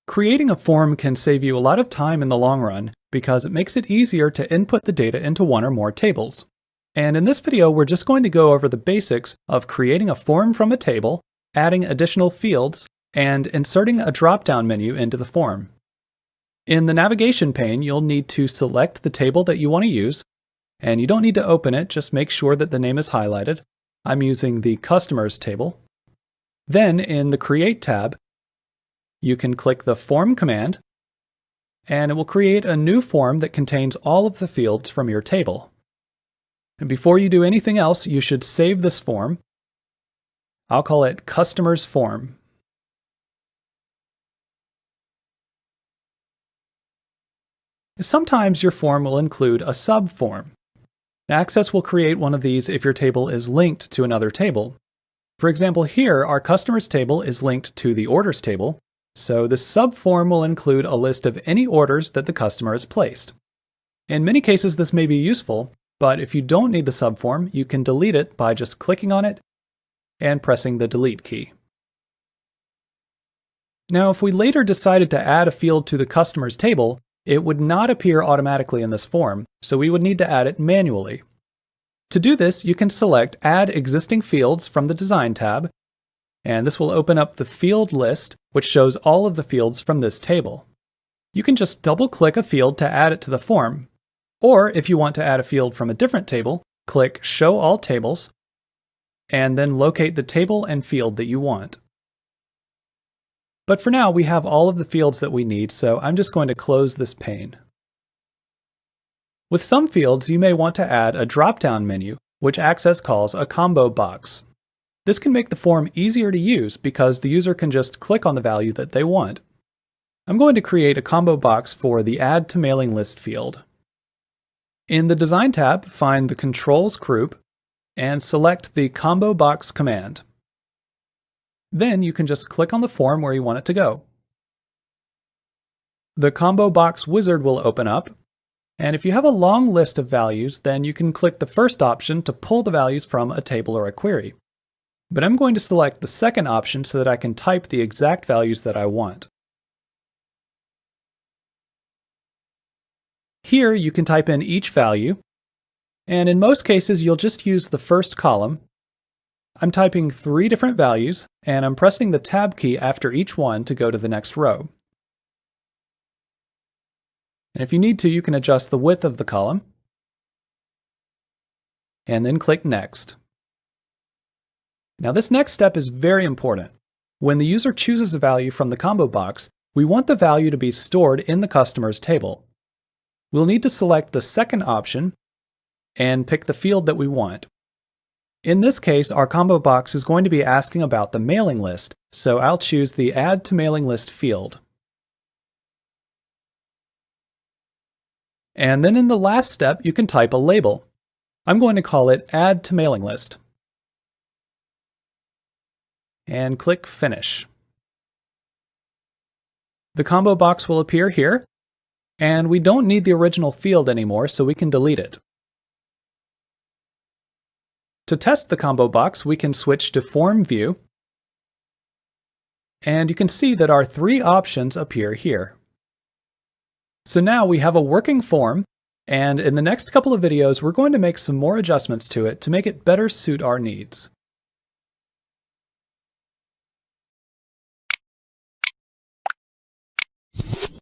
Creating a form can save you a lot of time in the long run because it makes it easier to input the data into one or more tables. And in this video, we're just going to go over the basics of creating a form from a table, adding additional fields, and inserting a drop-down menu into the form. In the navigation pane, you'll need to select the table that you want to use, and you don't need to open it, just make sure that the name is highlighted. I'm using the Customers table. Then in the Create tab, you can click the Form command, and it will create a new form that contains all of the fields from your table. And before you do anything else, you should save this form. I'll call it Customers Form. Sometimes your form will include a subform. Access will create one of these if your table is linked to another table. For example, here our Customers table is linked to the Orders table, so the subform will include a list of any orders that the customer has placed. In many cases this may be useful, but if you don't need the subform, you can delete it by just clicking on it and pressing the Delete key. Now, if we later decided to add a field to the Customers table, it would not appear automatically in this form, so we would need to add it manually. To do this, you can select Add Existing Fields from the Design tab, and this will open up the field list, which shows all of the fields from this table. You can just double-click a field to add it to the form, or if you want to add a field from a different table, click Show All Tables, and then locate the table and field that you want. But for now, we have all of the fields that we need, so I'm just going to close this pane. With some fields, you may want to add a drop-down menu, which Access calls a combo box. This can make the form easier to use because the user can just click on the value that they want. I'm going to create a combo box for the Add to Mailing List field. In the Design tab, find the Controls group and select the Combo Box command. Then you can just click on the form where you want it to go. The Combo Box wizard will open up, and if you have a long list of values, then you can click the first option to pull the values from a table or a query. But I'm going to select the second option so that I can type the exact values that I want. Here you can type in each value, and in most cases you'll just use the first column. I'm typing 3 different values, and I'm pressing the Tab key after each one to go to the next row. And if you need to, you can adjust the width of the column, and then click Next. Now this next step is very important. When the user chooses a value from the combo box, we want the value to be stored in the Customers table. We'll need to select the second option and pick the field that we want. In this case, our combo box is going to be asking about the mailing list, so I'll choose the Add to Mailing List field. And then in the last step, you can type a label. I'm going to call it Add to Mailing List. And click Finish. The combo box will appear here, and we don't need the original field anymore, so we can delete it. To test the combo box, we can switch to Form View, and you can see that our 3 options appear here. So now we have a working form, and in the next couple of videos we're going to make some more adjustments to it to make it better suit our needs.